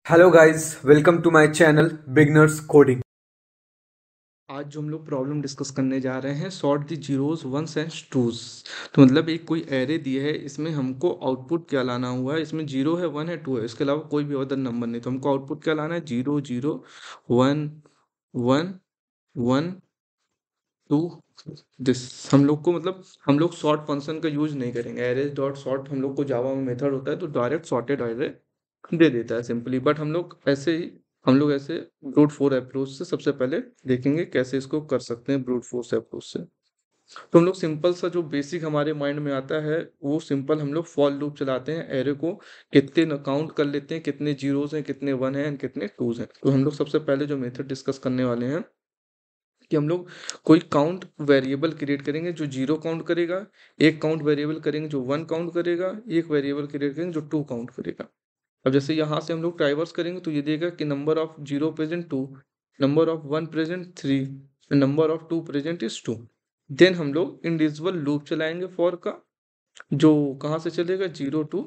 Hello guys, welcome to my channel beginners coding. आज जो हम लोग प्रॉब्लम डिस्कस करने जा रहे हैं, sort the zeros ones and twos. तो मतलब एक कोई एरे दिया है, इसमें हमको आउटपुट क्या लाना हुआ है। इसमें जीरो है, वन है, टू है, इसके अलावा कोई भी अदर नंबर नहीं। तो हमको आउटपुट क्या लाना है, zero zero one one one two. This हम लोग को मतलब हम लोग सॉर्ट फंक्शन का यूज नहीं करेंगे। एरेज डॉट सॉर्ट हम लोग को जावा में मेथड होता है, तो डायरेक्ट सॉर्टेड एरे दे देता है सिंपली। बट हम लोग ऐसे ब्रूट फोर्स अप्रोच से सबसे पहले देखेंगे कैसे इसको कर सकते हैं ब्रूट फोर्स अप्रोच से। तो हम लोग सिंपल सा जो बेसिक हमारे माइंड में आता है, वो सिंपल हम लोग फॉर लूप चलाते हैं। एरे को कितने न काउंट कर लेते हैं, कितने जीरोस हैं, कितने वन हैं एंड कितने टूज हैं। तो हम लोग सबसे पहले जो मेथड डिस्कस करने वाले हैं कि हम लोग कोई काउंट वेरिएबल क्रिएट करेंगे जो जीरो काउंट करेगा, एक काउंट वेरिएबल करेंगे जो वन काउंट करेगा, एक वेरिएबल क्रिएट करेंगे जो टू काउंट करेगा। अब जैसे यहाँ से हम लोग ट्राइवर्स करेंगे तो ये देगा कि number of zero present two, number of one present three, number of two present is two. Then हम लोग इंडिविजुअल लूप चलाएंगे फॉर का, जो कहाँ से चलेगा, जीरो टू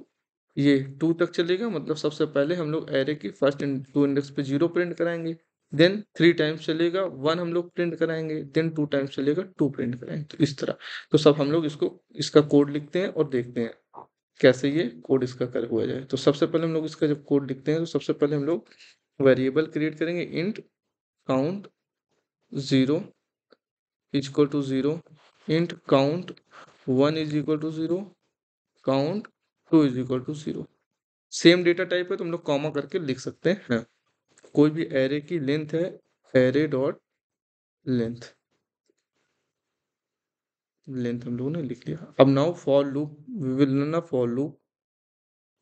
ये टू तक चलेगा। मतलब सबसे पहले हम लोग एरे की फर्स्ट टू इंडेक्स पे जीरो प्रिंट कराएंगे, देन थ्री टाइम्स चलेगा वन हम लोग प्रिंट कराएंगे, देन टू टाइम्स चलेगा टू प्रिंट कराएंगे। तो इस तरह तो सब हम लोग इसको इसका कोड लिखते हैं और देखते हैं कैसे ये कोड इसका कर हुआ जाए। तो सबसे पहले हम लोग इसका जब कोड लिखते हैं तो सबसे पहले हम लोग वेरिएबल क्रिएट करेंगे, int count zero is equal to zero, int count one is equal to zero, count two is equal to zero. Same data type है तो हम लोग कॉमा करके लिख सकते हैं। कोई भी एरे की लेंथ है, एरे डॉट लेंथ, लेंथ हम लोगों ने लिख लिया। अब now for loop, we will run a for loop.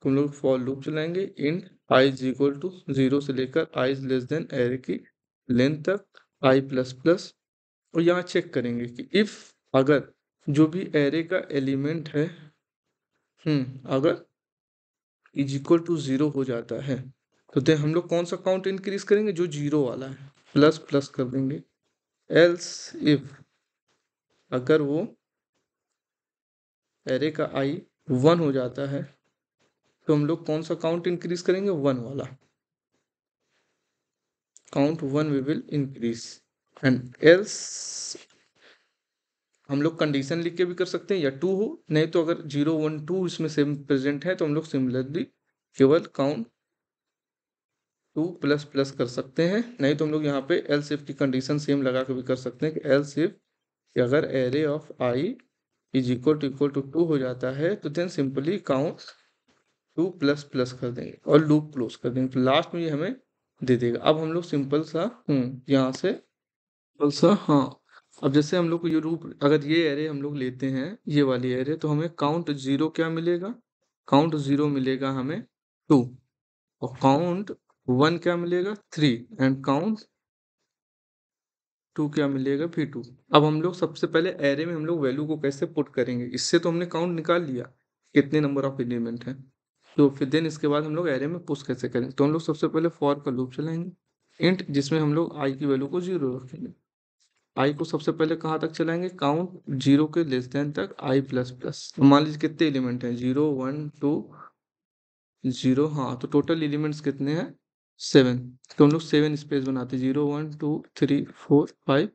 तो हम लोग फॉर लूप चलाएंगे, int i is equal to zero से लेकर i is less than array की लेंथ तक आई प्लस प्लस। और यहाँ चेक करेंगे कि इफ अगर जो भी एरे का एलिमेंट है अगर इज इक्वल टू जीरो हो जाता है, तो देन हम लोग कौन सा काउंट इंक्रीज करेंगे, जो जीरो वाला है, प्लस प्लस कर देंगे। एल्स इफ अगर वो एरे का आई वन हो जाता है, तो हम लोग कौन सा काउंट इंक्रीज करेंगे, वन वाला count, one we will increase. And else हम लोग कंडीशन लिख के भी कर सकते हैं, या टू हो, नहीं तो अगर जीरो वन टू इसमें सेम प्रेजेंट है तो हम लोग सिमिलरली केवल काउंट टू प्लस प्लस कर सकते हैं। नहीं तो हम लोग यहाँ पे एल्स इफ की कंडीशन सेम लगा के भी कर सकते हैं कि एल्स इफ कि अगर array of i is equal to two हो जाता है, तो then simply count two plus plus कर देंगे और लूप क्लोज कर देंगे। तो लास्ट में ये हमें दे देगा। अब हम लोग सिंपल सा यहाँ से सिंपल सा अब जैसे हम लोग को ये रूप, अगर ये एरे हम लोग लेते हैं, ये वाली एरे, तो हमें काउंट जीरो क्या मिलेगा, काउंट जीरो मिलेगा हमें टू, और काउंट वन क्या मिलेगा, थ्री, एंड काउंट टू क्या मिलेगा, फिर टू। अब हम लोग सबसे पहले एरे में हम लोग वैल्यू को कैसे पुट करेंगे, इससे तो हमने काउंट निकाल लिया कितने नंबर ऑफ एलिमेंट है। तो फिर देन इसके बाद हम लोग एरे में पुश कैसे करेंगे, तो हम लोग सबसे पहले फॉर का लूप चलाएंगे, इंट जिसमें हम लोग आई की वैल्यू को जीरो रखेंगे। आई को सबसे पहले कहाँ तक चलाएंगे, काउंट जीरो के लेस देन तक आई प्लस प्लस। मान लीजिए कितने एलिमेंट हैं, जीरो वन टू जीरो, तो टोटल एलिमेंट्स कितने हैं, सेवन। तो हम लोग सेवन स्पेस बनाते हैं, zero one two three four five,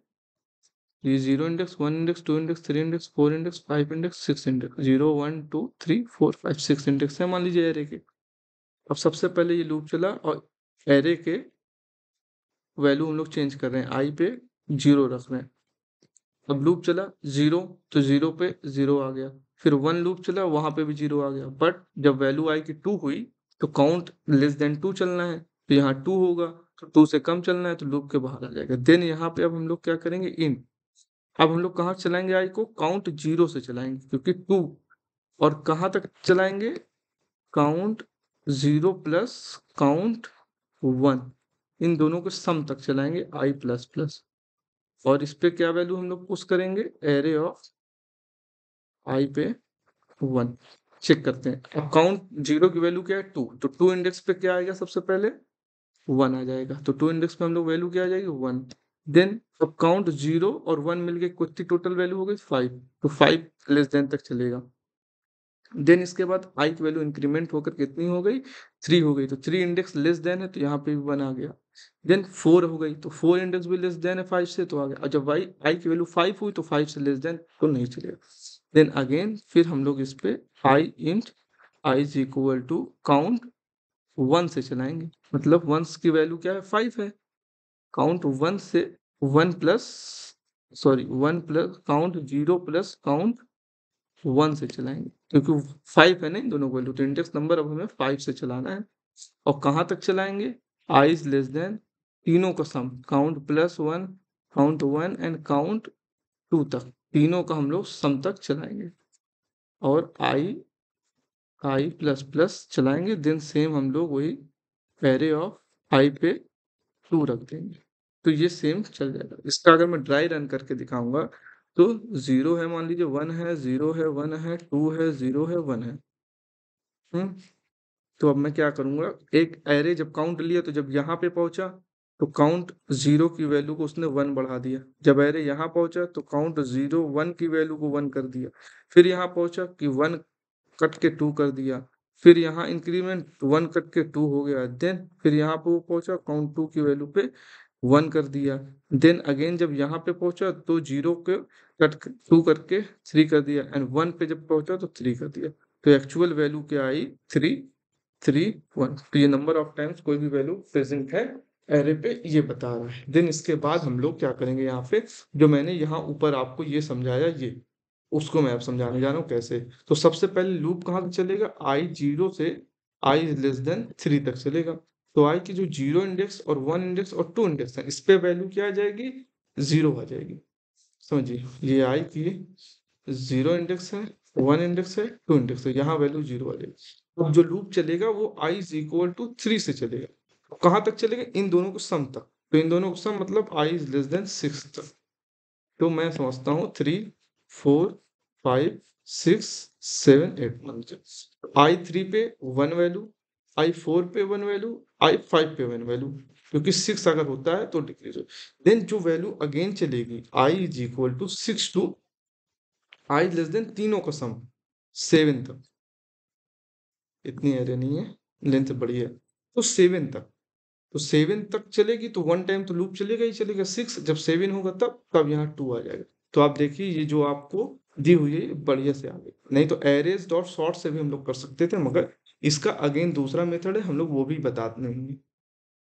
ये zero index, one index, two index, three index, four index, five index, six index, zero one two three four five six index है मान लीजिए array के। अब सबसे पहले ये लूप चला और एरे के वैल्यू हम लोग चेंज कर रहे हैं, आई पे जीरो रख रहे हैं। अब लूप चला जीरो, तो जीरो पे जीरो आ गया, फिर वन लूप चला, वहां पे भी जीरो आ गया। बट जब वैल्यू आई की टू हुई, तो काउंट लेस देन टू चलना है, तो यहाँ टू होगा, तो टू से कम चलना है तो लूप के बाहर आ जाएगा। देन यहाँ पे अब हम लोग क्या करेंगे, इन अब हम लोग कहाँ चलाएंगे, आई को काउंट जीरो से चलाएंगे क्योंकि टू, और कहाँ तक चलाएंगे, count zero plus count one, इन दोनों को सम तक चलाएंगे आई प्लस प्लस। और इस पे क्या वैल्यू हम लोग पुश करेंगे, एरे ऑफ आई पे वन। चेक करते हैं, अब काउंट जीरो की वैल्यू क्या है, टू, तो टू इंडेक्स पे क्या आएगा, सबसे पहले वन आ जाएगा, तो टू इंडेक्स पे हम लोग वैल्यू क्या आ जाएगी, वन। देन अब काउंट जीरो और वन मिलके कितनी टोटल वैल्यू हो गई, फाइव, तो फाइव लेस देन तक चलेगा। देन इसके बाद आई की वैल्यू इंक्रीमेंट होकर कितनी हो गई, 3 हो गई, तो 3 इंडेक्स लेस देन है तो यहाँ पे भी 1 आ गया। देन 4 हो गई तो 4 इंडेक्स भी लेस देन है 5 से तो आ गया, और जब आई की वैल्यू 5 हुई तो 5 से लेस देन तो नहीं चलेगा। देन अगेन फिर हम लोग इस पे i int i is equal to count 1 से चलाएंगे, मतलब 1 की वैल्यू क्या है, 5 है, काउंट 1 से 1 plus sorry 1 plus count 0 plus count 1 से चलाएंगे, क्योंकि 5 है ना इन दोनों को वैल्यू, तो इंडेक्स नंबर अब हमें 5 से चलाना है। और कहाँ तक चलाएंगे, आई इज लेस देन तीनों का सम, काउंट +1 काउंट 1 एंड काउंट 2 तक, तीनों का हम लोग सम तक चलाएंगे, और आई प्लस प्लस चलाएंगे। देन सेम हम लोग वही एरे ऑफ आई पे 2 रख देंगे, तो ये सेम चल जाएगा। इसका अगर मैं ड्राई रन करके दिखाऊंगा तो 0 है, मान लीजिए 1 है, 0 है, 1 है, 2 है, 0 है, 1 है। तो अब मैं क्या करूंगा, एक एरे जब काउंट लिया तो जब यहाँ पे पहुंचा तो काउंट 0 की वैल्यू को उसने 1 बढ़ा दिया, जब एरे यहाँ पहुंचा तो काउंट 0 1 की वैल्यू को 1 कर दिया, फिर यहाँ पहुंचा कि 1 कट के 2 कर दिया, फिर यहाँ इंक्रीमेंट 1 कट के 2 हो गया, देन फिर यहाँ पे वो पहुंचा काउंट 2 की वैल्यू पे 1 कर दिया, देन अगेन जब यहाँ पे पहुंचा तो 0 के कट 2 करके 3 कर दिया, एंड 1 पे जब पहुंचा तो 3 कर दिया, तो एक्चुअल वैल्यू क्या आई, 3 3 1। तो ये नंबर ऑफ टाइम्स कोई भी वैल्यू प्रेजेंट है एरे पे ये बता रहा है। देन इसके बाद हम लोग क्या करेंगे, यहाँ पे जो मैंने यहाँ ऊपर आपको ये समझाया, ये उसको मैं अब समझाने जा रहा हूँ कैसे। तो सबसे पहले लूप कहाँ तक चलेगा, आई 0 से आई लेस देन 3 तक चलेगा, तो आई की जो 0 इंडेक्स और 1 इंडेक्स और 2 इंडेक्स है, इस पे वैल्यू क्या आ जाएगी, 0 आ जाएगी। समझिए, ये आई की 0 इंडेक्स है, 1 इंडेक्स है, 2 इंडेक्स है, यहाँ वैल्यू 0 आ जाएगी। अब जो लूप चलेगा वो आई इज इक्वल टू 3 से चलेगा, तो कहाँ तक चलेगा, इन दोनों को सम तक, तो इन दोनों को सम मतलब आई इज लेस देन 6 तक। तो मैं समझता हूँ 3 4 5 6 7 8 आई 3 पे 1 वैल्यू, आई 4 पे 1 वैल्यू, आई 5 पे 1 वैल्यू, क्योंकि 6 अगर होता है तो डिक्रीज हो। देन जो वैल्यू अगेन चलेगी, i is equal to 6 to i less than तीनों का सम 7 तक, इतनी एरे नहीं है, लेंथ बड़ी है, तो 7 तक, तो 7 तक चलेगी तो 1 टाइम तो लूप चलेगा ही चलेगा, 6 जब 7 होगा तब यहाँ 2 आ जाएगा। तो आप देखिए ये जो आपको दी हुई है ये बढ़िया से आ गई, नहीं तो एरेज डॉट सॉर्ट से भी हम लोग कर सकते थे, मगर इसका अगेन दूसरा मेथड है, हम लोग वो भी बताते नहीं।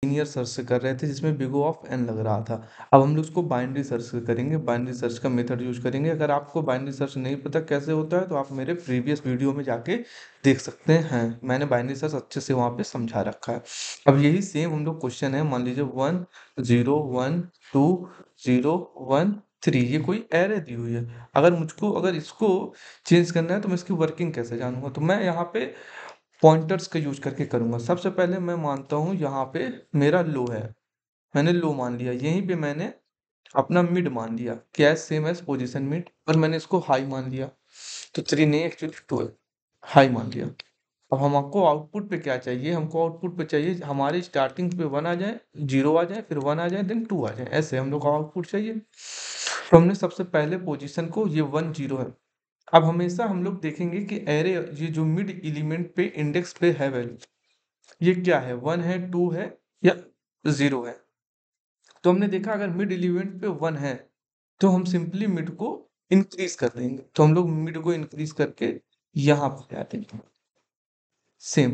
लीनियर सर्च से कर रहे थे जिसमें बिग O ऑफ n लग रहा था, अब हम लोग उसको बाइनरी सर्च से करेंगे, बाइनरी सर्च का मेथड यूज करेंगे। अगर आपको बाइनरी सर्च नहीं पता कैसे होता है तो आप मेरे प्रीवियस वीडियो में जाके देख सकते हैं, मैंने बाइनरी सर्च अच्छे से वहाँ पे समझा रखा है। अब यही सेम हम लोग क्वेश्चन है, मान लीजिए 1 0 1 2 0 1 3, ये कोई एरे दी हुई है, अगर इसको चेंज करना है तो मैं इसकी वर्किंग कैसे जानूंगा, तो मैं यहाँ पे पॉइंटर्स का यूज करके करूंगा। सबसे पहले मैं मानता हूँ यहाँ पे मेरा लो है, मैंने लो मान लिया, यहीं पे मैंने अपना मिड मान लिया, क्या सेम एज पोजीशन मिड, और मैंने इसको हाई मान लिया, तो 3 नहीं एक्चुअली 2 है, हाई मान लिया। अब हमको आउटपुट पे क्या चाहिए, हमको आउटपुट पे चाहिए हमारी स्टार्टिंग पे 1 आ जाए, 0 आ जाए, फिर 1 आ जाए, देन 2 आ जाए, ऐसे हम लोग को आउटपुट चाहिए। तो हमने सबसे पहले पोजीशन को, ये 1 0 है, अब हमेशा हम लोग देखेंगे कि एरे ये जो मिड एलिमेंट पे इंडेक्स पे है वैल्यू, ये क्या है, 1 है, 2 है या 0 है। तो हमने देखा अगर मिड एलिमेंट पे 1 है तो हम सिंपली मिड को इंक्रीज कर देंगे, तो हम लोग मिड को इंक्रीज करके यहाँ पे आ देंगे सेम।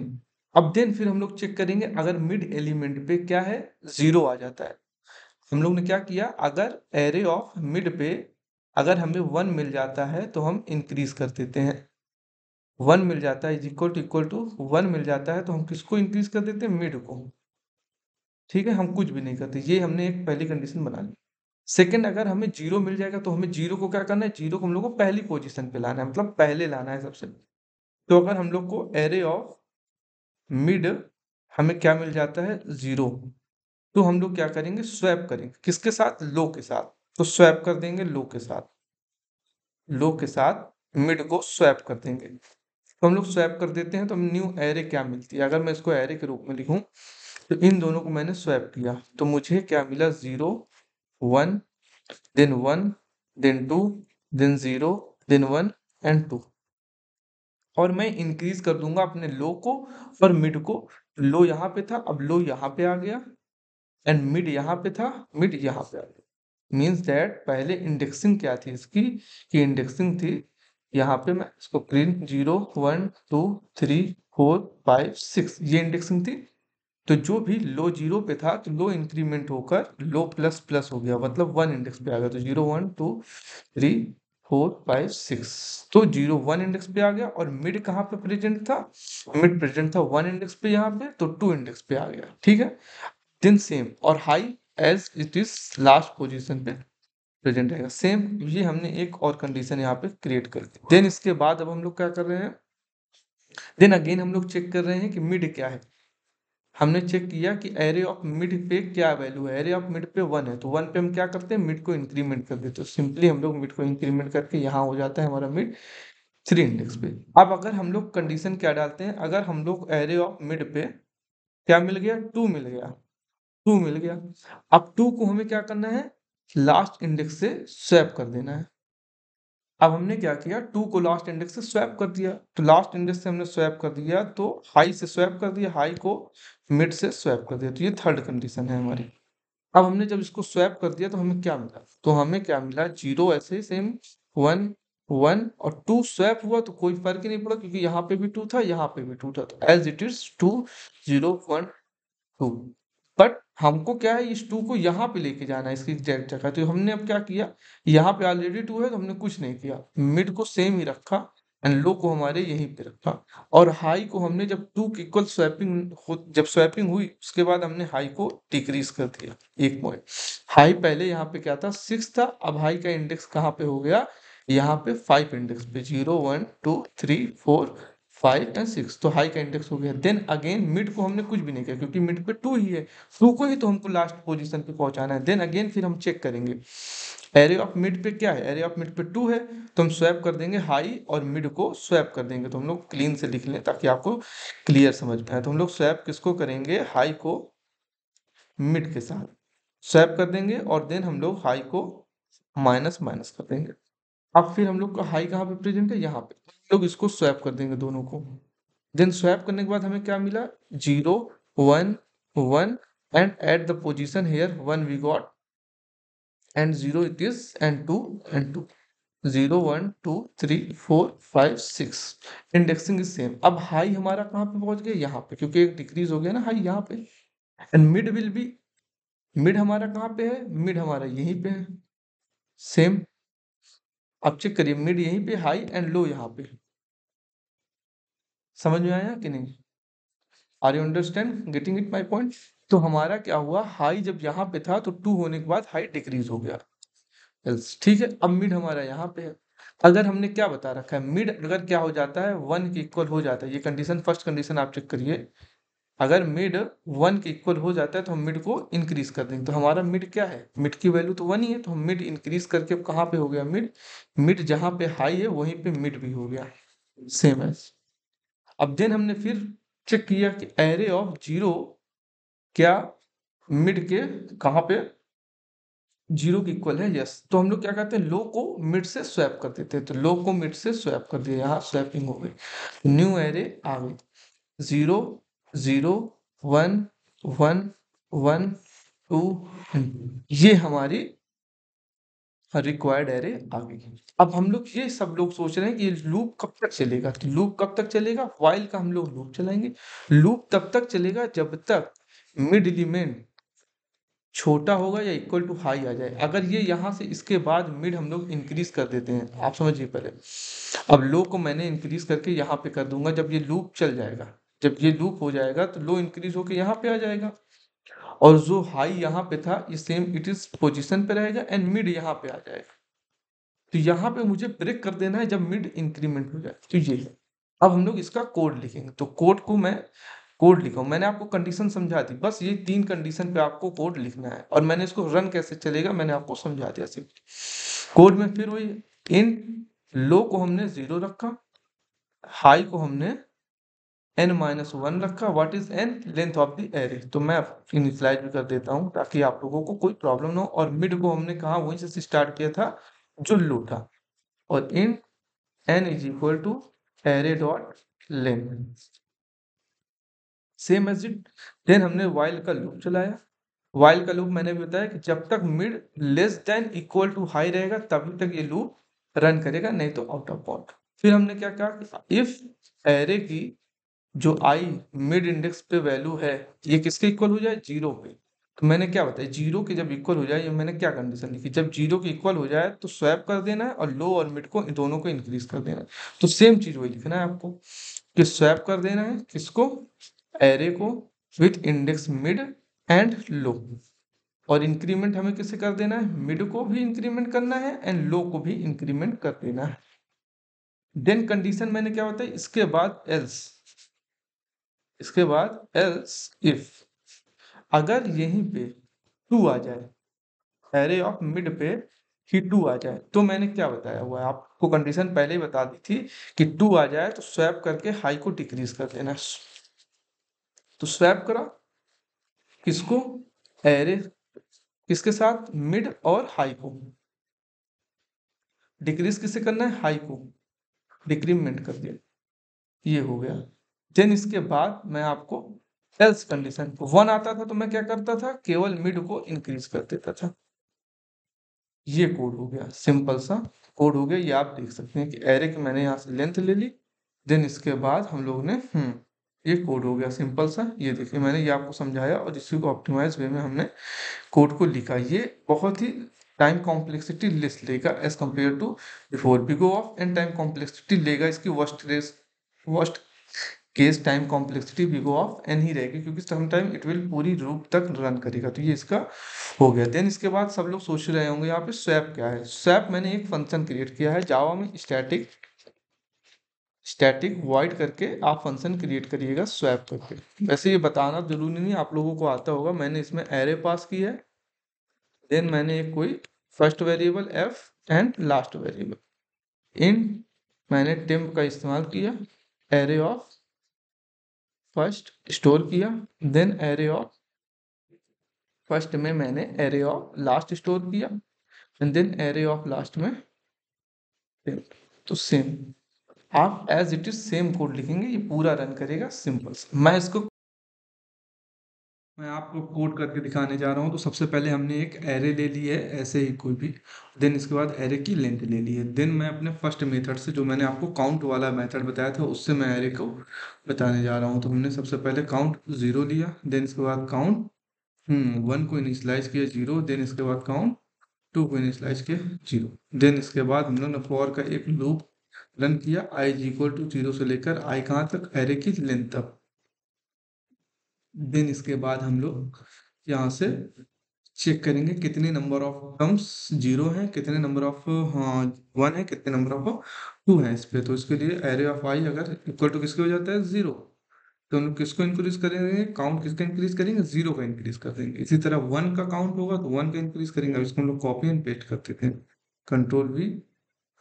अब देन फिर हम लोग चेक करेंगे अगर मिड एलिमेंट पे क्या है, 0 आ जाता है, हम लोग ने क्या किया, अगर एरे ऑफ मिड पे अगर हमें 1 मिल जाता है तो हम इंक्रीज कर देते हैं, 1 मिल जाता है इक्वल टू 1 मिल जाता है तो हम किसको इंक्रीज कर देते हैं, मिड को। ठीक है, हम कुछ भी नहीं करते, ये हमने एक पहली कंडीशन बना ली। सेकंड, अगर हमें 0 मिल जाएगा तो हमें 0 को क्या करना है, 0 को हम लोग को पहली पोजीशन पे लाना है, मतलब पहले लाना है सबसे। तो अगर हम लोग को एरे ऑफ मिड हमें क्या मिल जाता है, 0, तो हम लोग क्या करेंगे, स्वैप करेंगे, किसके साथ, लो के साथ, तो स्वैप कर देंगे लो के साथ, लो के साथ मिड को स्वैप कर देंगे। तो हम लोग स्वैप कर देते हैं तो हम न्यू एरे क्या मिलती है, अगर मैं इसको एरे के रूप में लिखूं तो इन दोनों को मैंने स्वैप किया तो मुझे क्या मिला, 0 1 then 1 then 2 then 0 then 1 and 2। और मैं इंक्रीज कर दूंगा अपने लो को और मिड को। लो यहाँ पे था, अब लो यहाँ पे आ गया, एंड मिड यहाँ पे था, मिड यहाँ पे आ गया। मीन्स दैट पहले इंडेक्सिंग क्या थी इसकी, कि इंडेक्सिंग थी यहाँ पे, मैं इसको प्रिंट 0 1 2 3 4 5 6, ये इंडेक्सिंग थी। तो जो भी लो 0 पे था तो लो इंक्रीमेंट होकर लो प्लस प्लस हो गया, मतलब 1 इंडेक्स पे आ गया। तो 0 1 2 3 4 5 6, तो 0 1 इंडेक्स पे आ गया। और मिड कहाँ पे प्रेजेंट था, मिड प्रेजेंट था 1 इंडेक्स पे यहाँ पे, तो 2 इंडेक्स पे आ गया, ठीक है। देन सेम, और high as it is last position पे प्रेजेंट रहेगा, सेम। ये हमने एक और कंडीशन यहाँ पे क्रिएट कर दी। देन इसके बाद अब हम लोग क्या कर रहे हैं, देन अगेन हम लोग चेक कर रहे हैं कि मिड क्या है। हमने चेक किया कि एरे ऑफ मिड पे क्या वैल्यू है, एरे ऑफ मिड पे 1 है, तो 1 पे हम क्या करते हैं, मिड को इंक्रीमेंट कर देते हैं। सिंपली हम लोग मिड को इंक्रीमेंट करके यहाँ हो जाता है हमारा मिड 3 इंडेक्स पे। अब अगर हम लोग कंडीशन क्या डालते हैं, अगर हम लोग एरे ऑफ मिड पे क्या मिल गया, 2 मिल गया, 2 मिल गया। अब 2 को हमें क्या करना है, लास्ट इंडेक्स से स्वैप कर देना है। अब हमने क्या किया, 2 को लास्ट इंडेक्स से स्वैप कर दिया, तो लास्ट इंडेक्स से हमने स्वैप कर दिया, तो हाई से स्वैप कर दिया, हाई को मिड से स्वैप कर दिया, तो ये थर्ड कंडीशन है हमारी। अब हमने जब इसको स्वैप कर दिया तो हमें क्या मिला, तो हमें क्या मिला, 0 ऐसे ही सेम, 1 1 और 2 स्वैप हुआ तो कोई फर्क ही नहीं पड़ा, क्योंकि यहाँ पे भी 2 था, यहाँ पे भी 2 था, तो एज इट इज 2 0 1 2। बट हमको क्या है, इस 2 को यहाँ पे लेके जाना है, इसकी एग्जैक्ट जगह। तो हमने अब क्या किया, यहाँ पे ऑलरेडी 2 है तो हमने कुछ नहीं किया, मिड को सेम ही रखा एंड लो को हमारे यहीं पे रखा। और हाई को हमने जब 2 की इक्वल स्वैपिंग जब स्वैपिंग हुई उसके बाद हमने हाई को डिक्रीज कर दिया 1 पॉइंट। हाई पहले यहाँ पे क्या था, 6 था, अब हाई का इंडेक्स कहाँ पे हो गया, यहाँ पे 5 इंडेक्स पे, 0 1 2 3 4 5 एंड 6, तो हाई का इंडेक्स हो गया। देन अगेन मिड को हमने कुछ भी नहीं किया, क्योंकि मिड पे 2 ही है, 2 को ही तो हमको लास्ट पोजीशन पे पहुंचाना है। देन अगेन फिर हम चेक करेंगे एरे ऑफ मिड पे क्या है, एरे ऑफ मिड पे 2 है, तो हम स्वैप कर देंगे, हाई और मिड को स्वैप कर देंगे। तो हम लोग क्लीन से लिख लें ताकि आपको क्लियर समझ में आए। तो हम लोग स्वैप किसको करेंगे, हाई को मिड के साथ स्वैप कर देंगे, और देन हम लोग हाई को माइनस माइनस कर देंगे। अब फिर हम लोग का हाई कहाँ पे प्रेजेंट है, यहाँ पे, हम लोग इसको स्वैप कर देंगे दोनों को। देन स्वैप करने के बाद हमें क्या मिला, 0 1 1 and at the position here 1 we got and 0 it is and 2 and 2, 0 1 2 3 4 5 6, indexing is same. अब हाई हमारा कहाँ पे पहुंच गया, यहाँ पे, क्योंकि एक डिक्रीज हो गया ना हाई यहाँ पे। And mid will be, mid हमारा कहाँ पे है, मिड हमारा यहीं पे है, सेम। अब चेक करिए, मिड यहीं पे, हाई एंड लो यहाँ पे। समझ में आया कि नहीं, are you understand getting it my point. तो हमारा क्या हुआ, हाई जब यहाँ पे था तो 2 होने के बाद हाई डिक्रीज हो गया, ठीक है। अब मिड हमारा यहाँ पे है, अगर हमने क्या बता रखा है, मिड अगर क्या हो जाता है 1 के इक्वल हो जाता है, ये कंडीशन फर्स्ट कंडीशन आप चेक करिए, अगर मिड 1 के इक्वल हो जाता है तो हम मिड को इंक्रीज कर देंगे। तो हमारा मिड क्या है, मिड की वैल्यू तो 1 ही है, तो हम मिड इंक्रीज करके अब कहाँ पे हो गया मिड, मिड जहाँ पे हाई है वहीं पे मिड भी हो गया, सेम एज। अब देन हमने फिर चेक किया कि एरे ऑफ 0 क्या मिड के कहाँ पे 0 के इक्वल है, यस। तो हम लोग क्या करते हैं, लो को मिड से स्वैप कर देते हैं, तो लो को मिड से स्वैप कर दिया, यहाँ स्वैपिंग हो गई, न्यू एरे आ गई, 0 0 1 1 1 2, ये हमारी रिक्वायर्ड एरे आ गई। अब हम लोग ये सब लोग सोच रहे हैं कि ये लूप कब तक चलेगा, तो लूप कब तक चलेगा, व्हाइल का हम लोग लूप चलाएंगे। लूप तब तक चलेगा जब तक मिड एलिमेंट छोटा होगा या इक्वल टू हाई आ जाए। अगर ये यहाँ से इसके बाद मिड हम लोग इंक्रीज कर देते हैं, आप समझिए पहले, अब लो को मैंने इंक्रीज करके यहाँ पे कर दूंगा, जब ये लूप चल जाएगा, जब ये लूप हो जाएगा तो लो इंक्रीज होके यहाँ पे आ जाएगा, और जो हाई यहाँ पे था ये सेम इट इज पोजीशन पे रहेगा एंड मिड यहाँ पे आ जाएगा। तो यहाँ पे मुझे ब्रेक कर देना है जब मिड इंक्रीमेंट हो जाए, तो ये है। अब हम लोग इसका कोड लिखेंगे, तो कोड को मैं कोड लिखा हूं, मैंने आपको कंडीशन समझा दी, बस ये 3 कंडीशन पे आपको कोड लिखना है, और मैंने इसको रन कैसे चलेगा मैंने आपको समझा दिया सिंपली। कोड में फिर वही, इन लो को हमने 0 रखा, हाई को हमने n-1 रखा, what is n, length of the array. तो मैं इनिशियलाइज भी कर देता हूँ ताकि आप लोगों को कोई प्रॉब्लम ना हो। और मिड को हमने कहा वहीं से स्टार्ट किया था जो लो था, और इन n is equal to array dot length same as it. Then हमने वाइल का लूप चलाया। वाइल का लूप मैंने भी बताया कि जब तक mid less than equal to high रहेगा तभी तक ये लूप रन करेगा, नहीं तो आउट ऑफ बाउंड। फिर हमने क्या कहा, इफ एरे की जो आई मिड इंडेक्स पे वैल्यू है ये किसके इक्वल हो जाए, 0 पे। तो मैंने क्या बताया, 0 के जब इक्वल हो जाए, ये मैंने क्या कंडीशन लिखी, जब 0 के इक्वल हो जाए तो स्वैप कर देना है और लो और मिड को दोनों को इंक्रीज कर देना है। तो सेम चीज वही लिखना है आपको कि स्वैप कर देना है किसको, एरे को with index mid and low, और इंक्रीमेंट हमें किसे कर देना है, मिड को भी इंक्रीमेंट करना है एंड लो को भी इंक्रीमेंट कर देना है। देन कंडीशन मैंने क्या बताया, इसके बाद एल्स, इसके बाद एल्स इफ अगर यहीं पे 2 आ जाए, एरे ऑफ मिड पे ही 2 आ जाए, तो मैंने क्या बताया हुआ है आपको, कंडीशन पहले ही बता दी थी कि 2 आ जाए तो स्वैप करके हाई को डिक्रीज कर देना। तो स्वैप करा किसको, एरे किसके साथ, मिड और हाई को, डिक्रीज किससे करना है, हाई को, डिक्रीमेंट कर दिया, ये हो गया। देन इसके बाद मैं आपको एल्स कंडीशन, 1 आता था तो मैं क्या करता था, केवल मिड को इंक्रीज कर देता था। ये कोड हो गया, सिंपल सा कोड हो गया। ये आप देख सकते हैं कि एरे की मैंने यहाँ से लेंथ ले ली, देन इसके बाद हम लोग ने ये कोड हो गया सिंपल सा। ये देखिए मैंने ये आपको समझाया और इसी को ऑप्टिमाइज वे में हमने कोड को लिखा। ये बहुत ही टाइम कॉम्प्लेक्सिटी लेस लेगा as compare to before, big O of n time complexity लेगा इसकी worst case time complexity big O of n ही रहेगी, क्योंकि सम टाइम इट विल पूरी लूप तक रन करेगा। तो ये इसका हो गया। देन इसके बाद सब लोग सोच रहे होंगे यहाँ पे स्वैप क्या है। स्वैप मैंने एक फंक्शन क्रिएट किया है जावा में, स्टैटिक वॉइड करके आप फंक्शन क्रिएट करिएगा स्वैप करके। वैसे ये बताना जरूरी नहीं, आप लोगों को आता होगा। मैंने इसमें एरे पास की है, देन मैंने एक कोई first variable f and last variable इन, मैंने टेम्प का इस्तेमाल किया, एरे ऑफ फर्स्ट स्टोर किया, देन एरे ऑफ फर्स्ट में मैंने एरे ऑफ लास्ट स्टोर किया, and then array of last में temp। तो सेम आप as it is same code लिखेंगे, ये पूरा रन करेगा सिंपल। मैं आपको कोड करके दिखाने जा रहा हूँ। तो सबसे पहले हमने एक एरे ले ली है ऐसे ही कोई भी, देन इसके बाद एरे की लेंथ ले ली है। देन मैं अपने फर्स्ट मेथड से, जो मैंने आपको काउंट वाला मेथड बताया था, उससे मैं एरे को बताने जा रहा हूँ। तो हमने सबसे पहले काउंट 0 लिया, देन इसके बाद काउंट 1 को इनिशियलाइज किया 0, देन इसके बाद काउंट 2 को इनिशियलाइज किया 0। देन इसके बाद हम लोगों ने फॉर का एक लूप रन किया i इज इक्वल टू 0 से लेकर i कहाँ तक, एरे की लेंथ तक। देन इसके बाद हम लोग यहाँ से चेक करेंगे कितने नंबर ऑफ टर्म्स 0 हैं, कितने नंबर ऑफ 1 है, कितने नंबर ऑफ 2 है इस पे। तो इसके लिए एरे ऑफ आई अगर इक्वल टू किसके हो जाता है, 0, तो हम लोग किसको इंक्रीज करेंगे, काउंट किसका इंक्रीज करेंगे, 0 का इंक्रीज कर देंगे। इसी तरह 1 का काउंट होगा तो 1 का इंक्रीज करेंगे। अब इसको हम लोग कॉपी एंड पेस्ट कर देते हैं, control V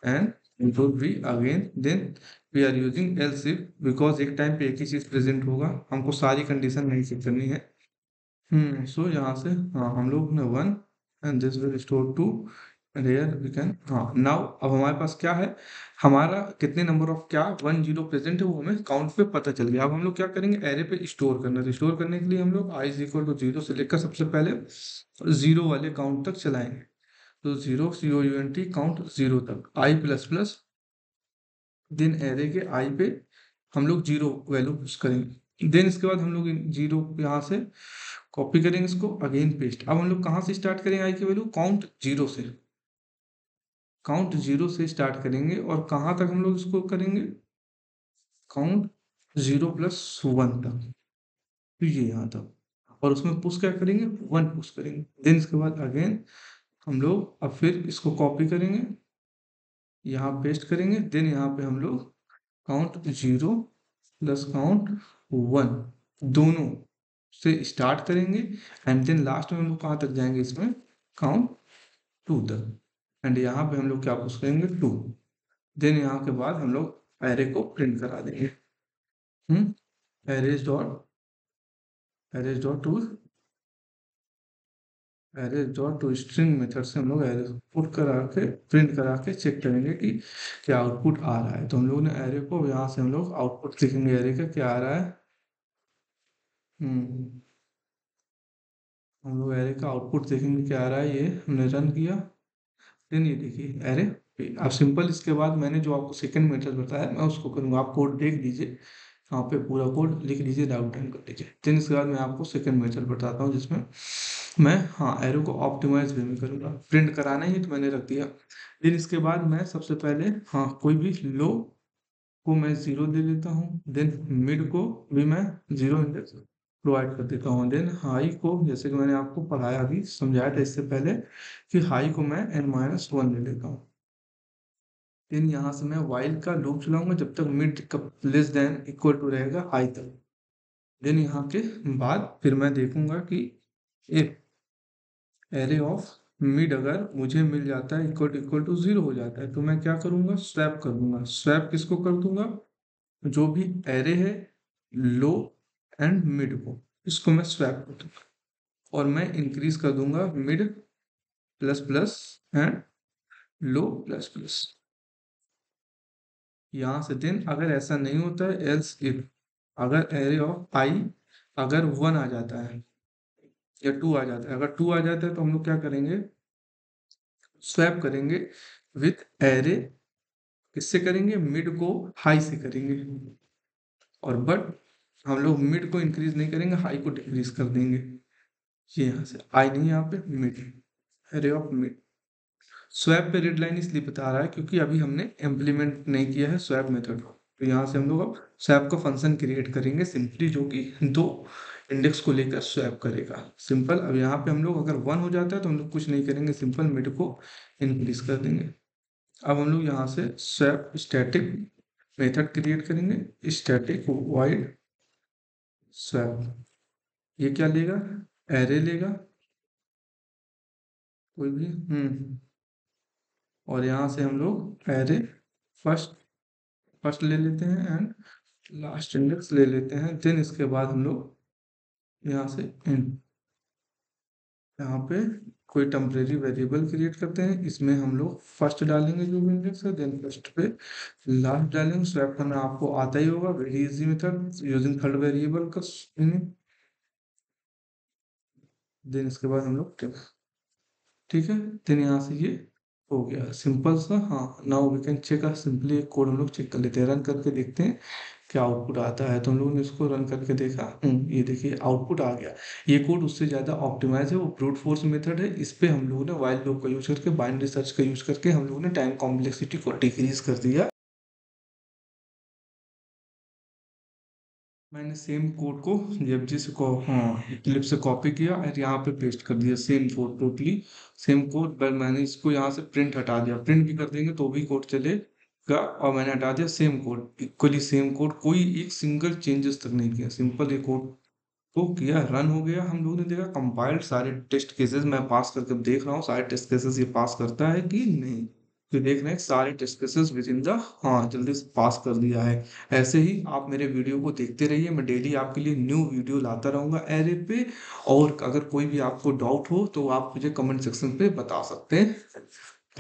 and control V again. Then we are using else if, because एक टाइम पे एक ही चीज प्रेजेंट होगा, हमको सारी कंडीशन नहीं चेक करनी है। सो यहाँ से हम लोग ने 1 and this will store 2 and here we can, now अब हमारे पास क्या है, हमारा कितने नंबर ऑफ क्या 1 0 प्रेजेंट है वो हमें काउंट पे पता चल गया। अब हम लोग क्या करेंगे, एरे पे स्टोर करना। तो स्टोर करने के लिए हम लोग i इज इक्वल टू 0 से लेकर सबसे पहले 0 वाले काउंट तक चलाएंगे। तो 0 COUNT काउंट 0 तक i plus plus, then array के आई पे हम लोग 0 वैल्यू पुश करेंगे। देन इसके बाद हम लोग 0 यहाँ से कॉपी करेंगे, इसको अगेन पेस्ट। अब हम लोग कहाँ से स्टार्ट करेंगे, आई की वैल्यू काउंट 0 से, काउंट 0 से स्टार्ट करेंगे और कहाँ तक हम लोग इसको करेंगे, काउंट 0 प्लस 1 तक, तो ये यहाँ तक। और उसमें पुश क्या करेंगे, 1 पुश करेंगे। देन इसके बाद अगेन हम लोग अब फिर इसको कॉपी करेंगे, यहाँ पेस्ट करेंगे। देन यहाँ पे हम लोग काउंट 0 प्लस काउंट 1 दोनों से स्टार्ट करेंगे, एंड देन लास्ट में हम लोग कहाँ तक जाएंगे, इसमें काउंट 2 तक, एंड यहाँ पे हम लोग क्या पुश करेंगे, 2। देन यहाँ के बाद हम लोग एरे को प्रिंट करा देंगे, arrays dot to array dot to string method से हम लोग एरे पुट करा के प्रिंट करा के चेक करेंगे कि क्या आउटपुट आ रहा है। तो हम लोग ने एरे को यहाँ से हम लोग आउटपुट देखेंगे एरे का क्या आ रहा है। हम्म हम लोग एरे का आउटपुट देखेंगे क्या आ रहा है। ये हमने रन किया, देन ये देखिए एरे। आप सिंपल इसके बाद मैंने जो आपको सेकंड मेथड बताया मैं उसको करूँगा। आप कोड देख लीजिए, यहाँ पे पूरा कोड लिख लीजिए, डाउन कर लीजिए। देन इसके बाद मैं आपको सेकंड मेथड बताता हूँ जिसमें मैं हाँ एरो को ऑप्टिमाइज वे में करूँगा। प्रिंट कराना ही तो मैंने रख दिया। देन इसके बाद मैं सबसे पहले हाँ कोई भी लो को मैं जीरो दे लेता हूँ। देन मिड को भी मैं जीरो इंडेक्स प्रोवाइड कर देता हूँ। देन हाई को जैसे कि मैंने आपको पढ़ाया अभी समझाया था इससे पहले कि हाई को मैं n-1 ले लेता हूँ। देन यहाँ से मैं वाइल का लूप चलाऊंगा जब तक मिड का लेस देन इक्वल टू रहेगा हाई तक। देन यहाँ के बाद फिर मैं देखूंगा कि इफ एरे ऑफ मिड अगर मुझे मिल जाता है इक्वल टू जीरो हो जाता है तो मैं क्या करूंगा, स्वैप कर दूंगा। स्वैप किसको कर दूंगा, जो भी एरे है लो एंड मिड को, इसको मैं स्वैप कर दूंगा। और मैं इंक्रीज कर दूंगा mid plus plus and low plus plus यहाँ से। देन अगर ऐसा नहीं होता है एल्स इफ अगर एरे ऑफ आई अगर 1 आ जाता है या 2 आ जाता है, अगर 2 आ जाता है तो हम लोग क्या करेंगे, स्वैप करेंगे विथ एरे। किससे करेंगे, मिड को हाई से करेंगे। और बट हम लोग मिड को इंक्रीज नहीं करेंगे, हाई को डिक्रीज कर देंगे। ये यहाँ से आई नहीं, यहाँ पे mid, array of mid. Swap पे रेड लाइन इसलिए बता रहा है क्योंकि अभी हमने इम्प्लीमेंट नहीं किया है स्वैप मेथड को। तो यहाँ से हम लोग अब स्वैप का फंक्शन क्रिएट करेंगे सिंपली, जो कि दो इंडेक्स को लेकर स्वैप करेगा। सिंपल अब यहाँ पे हम लोग अगर 1 हो जाता है तो हम लोग कुछ नहीं करेंगे, सिंपल मिड को इंक्रीज कर देंगे। अब हम लोग यहाँ से स्वैप स्टैटिक मेथड क्रिएट करेंगे, स्टैटिक वाइड स्वैप। ये क्या लेगा, एरे लेगा कोई भी। और यहाँ से हम लोग एरे फर्स्ट फर्स्ट ले लेते हैं एंड लास्ट इंडेक्स ले लेते हैं। देन इसके बाद हम लोग यहाँ से एंड यहाँ पे कोई टेम्परेरी वेरिएबल क्रिएट करते हैं। इसमें हम लोग फर्स्ट डालेंगे जो भी इंडेक्स है, देन फर्स्ट पे लास्ट डालेंगे। स्वैप करना आपको आता ही होगा, very easy method using third variable का। देन इसके बाद हम लोग ठीक है, देन यहाँ से ये हो गया सिंपल सा। हाँ now we can check simply एक कोड हम लोग चेक कर लेते हैं, रन करके देखते हैं क्या आउटपुट आता है। तो हम लोगों ने इसको रन करके देखा, ये देखिए आउटपुट आ गया। ये कोड उससे ज़्यादा ऑप्टिमाइज है, वो ब्रूट फोर्स मेथड है। इस पे हम लोगों ने वाइल लूप का यूज करके, बाइनरी सर्च का यूज करके हम लोगों ने टाइम कॉम्प्लेक्सिटी को डिक्रीज कर दिया। मैंने सेम कोड को जेपजी से हाँ इक्लिप्स से कॉपी किया और यहाँ पे पेस्ट कर दिया, same code totally same code. पर मैंने इसको यहाँ से प्रिंट हटा दिया, प्रिंट भी कर देंगे तो भी कोड चलेगा। और मैंने हटा दिया same code, equally same code, कोई एक सिंगल चेंजेस तक नहीं किया। सिंपल ये कोड को किया, रन हो गया। हम लोगों ने देखा कंपाइल्ड, सारे टेस्ट केसेस मैं पास करके देख रहा हूँ सारे टेस्ट केसेस ये पास करता है कि नहीं। तो देख रहे हैं सारे test cases within the हाँ जल्दी से पास कर दिया है। ऐसे ही आप मेरे वीडियो को देखते रहिए, मैं डेली आपके लिए न्यू वीडियो लाता रहूंगा एरे पे। और अगर कोई भी आपको डाउट हो तो आप मुझे कमेंट सेक्शन पे बता सकते हैं।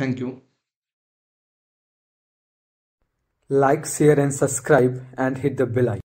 Thank you. Like, share, and subscribe, and hit the bell icon.